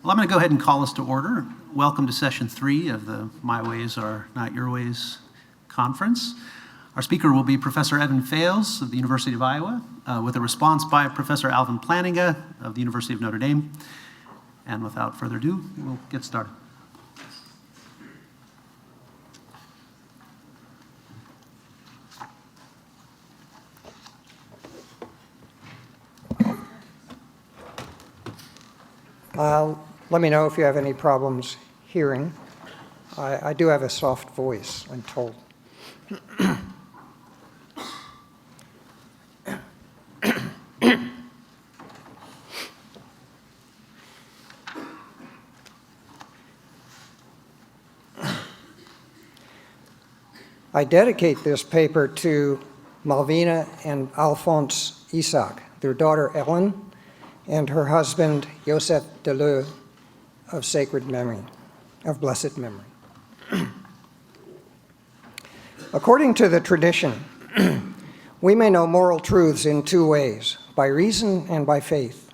Well, I'm going to go ahead and call us to order. Welcome to session 3 of the My Ways Are Not Your Ways conference. Our speaker will be Professor Evan Fales of the University of Iowa, with a response by Professor Alvin Plantinga of the University of Notre Dame. And without further ado, we'll get started. Let me know if you have any problems hearing. I do have a soft voice, I'm told. I dedicate this paper to Malvina and Alphonse Isaac, their daughter Ellen, and her husband Joseph Deleu, of sacred memory, of blessed memory. According to the tradition, we may know moral truths in 2 ways, by reason and by faith.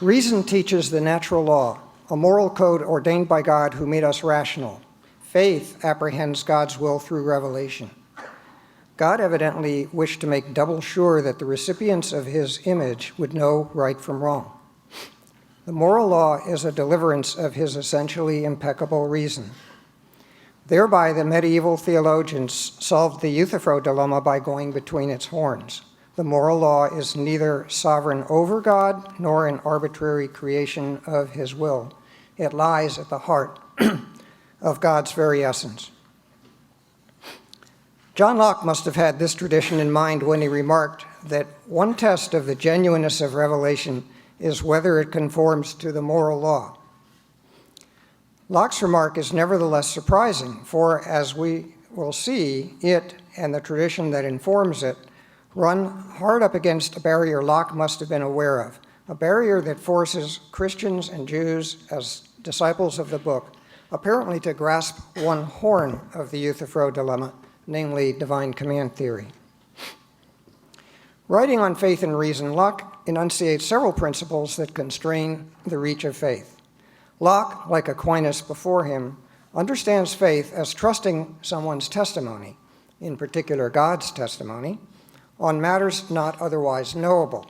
Reason teaches the natural law, a moral code ordained by God who made us rational. Faith apprehends God's will through revelation. God evidently wished to make double sure that the recipients of his image would know right from wrong. The moral law is a deliverance of his essentially impeccable reason. Thereby, the medieval theologians solved the Euthyphro dilemma by going between its horns. The moral law is neither sovereign over God nor an arbitrary creation of his will. It lies at the heart of God's very essence. John Locke must have had this tradition in mind when he remarked that one test of the genuineness of revelation is whether it conforms to the moral law. Locke's remark is nevertheless surprising, for as we will see, it and the tradition that informs it run hard up against a barrier Locke must have been aware of, a barrier that forces Christians and Jews, as disciples of the book, apparently to grasp one horn of the Euthyphro dilemma, namely divine command theory. Writing on faith and reason, Locke enunciates several principles that constrain the reach of faith. Locke, like Aquinas before him, understands faith as trusting someone's testimony, in particular God's testimony, on matters not otherwise knowable.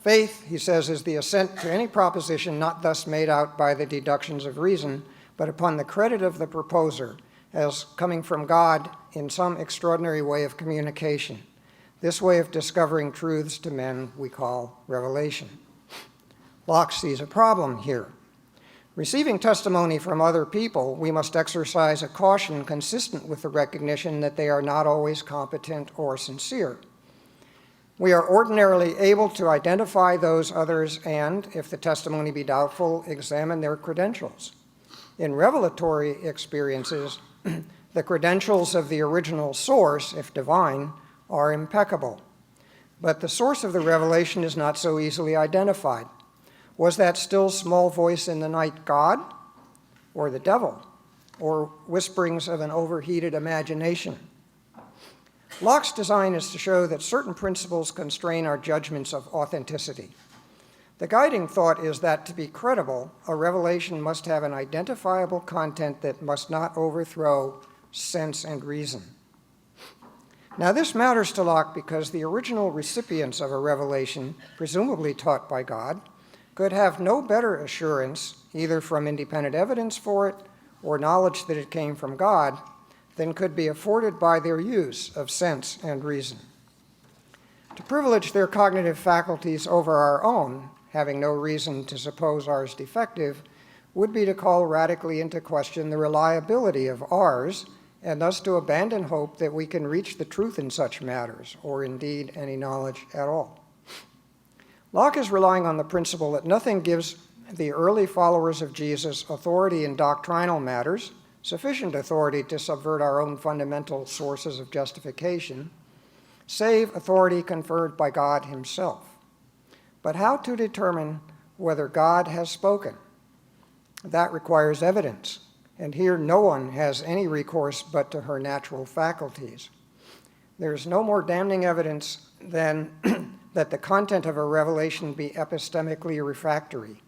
Faith, he says, is the assent to any proposition not thus made out by the deductions of reason, but upon the credit of the proposer as coming from God in some extraordinary way of communication. This way of discovering truths to men we call revelation. Locke sees a problem here. Receiving testimony from other people, we must exercise a caution consistent with the recognition that they are not always competent or sincere. We are ordinarily able to identify those others and, if the testimony be doubtful, examine their credentials. In revelatory experiences, the credentials of the original source, if divine, are impeccable. But the source of the revelation is not so easily identified. Was that still small voice in the night God, or the devil, or whisperings of an overheated imagination? Locke's design is to show that certain principles constrain our judgments of authenticity. The guiding thought is that to be credible, a revelation must have an identifiable content that must not overthrow sense and reason. Now, this matters to Locke because the original recipients of a revelation, presumably taught by God, could have no better assurance, either from independent evidence for it or knowledge that it came from God, than could be afforded by their use of sense and reason. To privilege their cognitive faculties over our own, having no reason to suppose ours defective, would be to call radically into question the reliability of ours, and thus to abandon hope that we can reach the truth in such matters, or indeed any knowledge at all. Locke is relying on the principle that nothing gives the early followers of Jesus authority in doctrinal matters, sufficient authority to subvert our own fundamental sources of justification, save authority conferred by God himself. But how to determine whether God has spoken? That requires evidence, and here no one has any recourse but to her natural faculties. There is no more damning evidence than that the content of a revelation be epistemically refractory.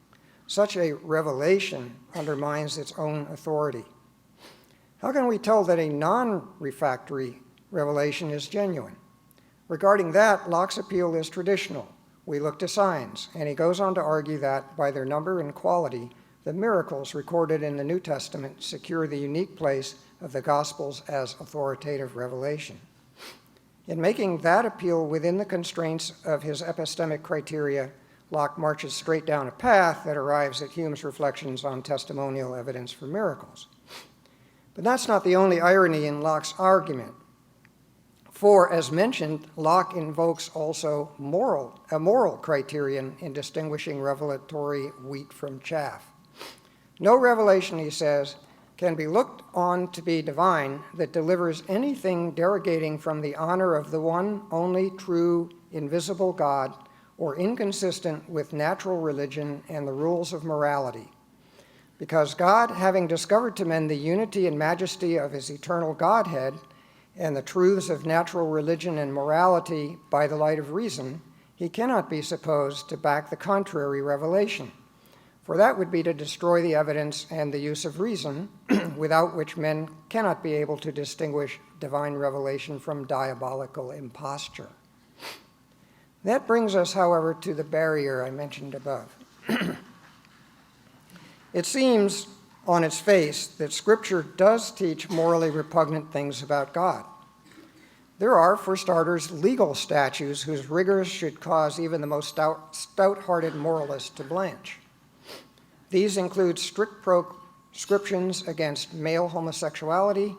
Such a revelation undermines its own authority. How can we tell that a non-refractory revelation is genuine? Regarding that, Locke's appeal is traditional. We look to signs, and he goes on to argue that, by their number and quality, the miracles recorded in the New Testament secure the unique place of the Gospels as authoritative revelation. In making that appeal within the constraints of his epistemic criteria, Locke marches straight down a path that arrives at Hume's reflections on testimonial evidence for miracles. But that's not the only irony in Locke's argument. For, as mentioned, Locke invokes also a moral criterion in distinguishing revelatory wheat from chaff. No revelation, he says, can be looked on to be divine that delivers anything derogating from the honor of the one only true, invisible God, or inconsistent with natural religion and the rules of morality. Because God, having discovered to men the unity and majesty of his eternal Godhead and the truths of natural religion and morality by the light of reason, he cannot be supposed to back the contrary revelation. For that would be to destroy the evidence and the use of reason, without which men cannot be able to distinguish divine revelation from diabolical imposture. That brings us, however, to the barrier I mentioned above. It seems on its face that Scripture does teach morally repugnant things about God. There are, for starters, legal statutes whose rigors should cause even the most stout-hearted moralist to blanch. These include strict proscriptions against male homosexuality,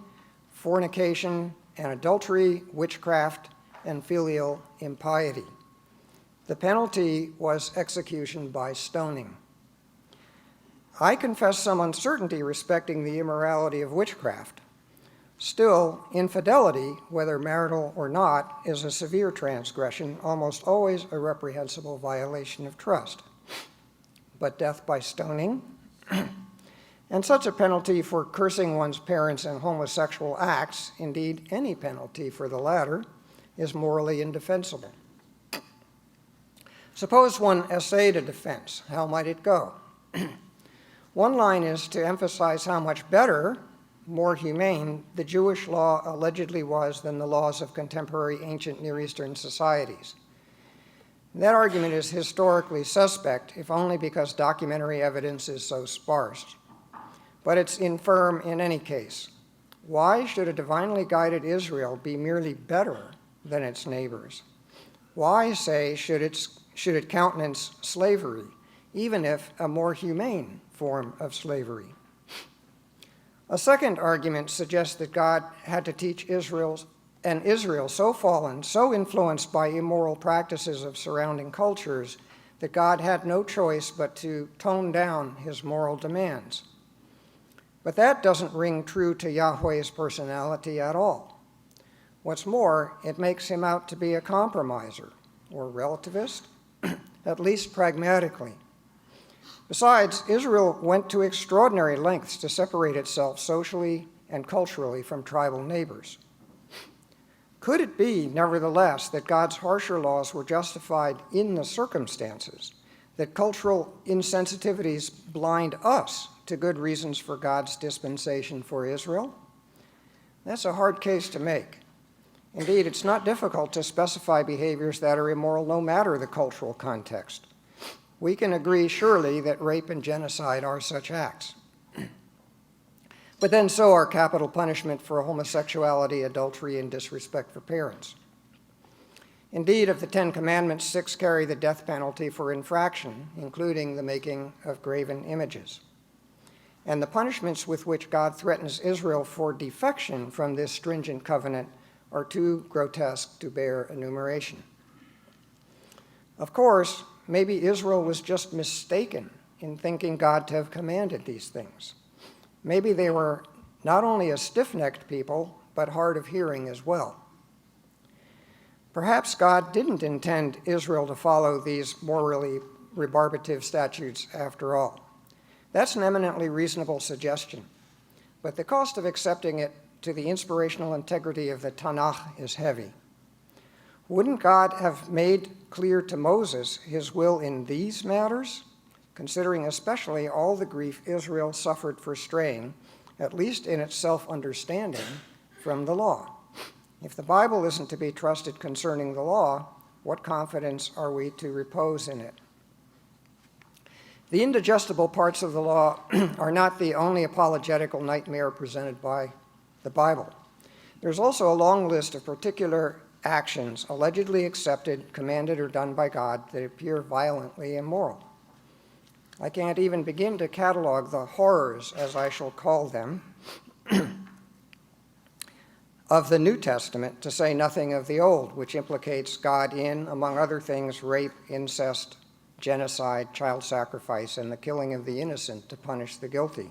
fornication and adultery, witchcraft, and filial impiety. The penalty was execution by stoning. I confess some uncertainty respecting the immorality of witchcraft. Still, infidelity, whether marital or not, is a severe transgression, almost always a reprehensible violation of trust. But death by stoning, and such a penalty for cursing one's parents and homosexual acts, indeed any penalty for the latter, is morally indefensible. Suppose one essayed a defense. How might it go? One line is to emphasize how much better, more humane, the Jewish law allegedly was than the laws of contemporary ancient Near Eastern societies. That argument is historically suspect, if only because documentary evidence is so sparse. But it's infirm in any case. Why should a divinely guided Israel be merely better than its neighbors? Why, say, should it countenance slavery, even if a more humane form of slavery? A second argument suggests that God had to teach Israel so fallen, so influenced by immoral practices of surrounding cultures, that God had no choice but to tone down his moral demands. But that doesn't ring true to Yahweh's personality at all. What's more, it makes him out to be a compromiser, or relativist, at least pragmatically. Besides, Israel went to extraordinary lengths to separate itself socially and culturally from tribal neighbors. Could it be, nevertheless, that God's harsher laws were justified in the circumstances, that cultural insensitivities blind us to good reasons for God's dispensation for Israel? That's a hard case to make. Indeed, it's not difficult to specify behaviors that are immoral no matter the cultural context. We can agree, surely, that rape and genocide are such acts. But then so are capital punishment for homosexuality, adultery, and disrespect for parents. Indeed, of the 10 Commandments, 6 carry the death penalty for infraction, including the making of graven images. And the punishments with which God threatens Israel for defection from this stringent covenant are too grotesque to bear enumeration. Of course, maybe Israel was just mistaken in thinking God to have commanded these things. Maybe they were not only a stiff-necked people, but hard of hearing as well. Perhaps God didn't intend Israel to follow these morally rebarbative statutes after all. That's an eminently reasonable suggestion, but the cost of accepting it to the inspirational integrity of the Tanakh is heavy. Wouldn't God have made clear to Moses his will in these matters, considering especially all the grief Israel suffered for straying, at least in its self-understanding, from the law? If the Bible isn't to be trusted concerning the law, what confidence are we to repose in it? The indigestible parts of the law are not the only apologetical nightmare presented by the Bible. There's also a long list of particular actions allegedly accepted, commanded, or done by God that appear violently immoral. I can't even begin to catalog the horrors, as I shall call them, of the New Testament, to say nothing of the Old, which implicates God in, among other things, rape, incest, genocide, child sacrifice, and the killing of the innocent to punish the guilty.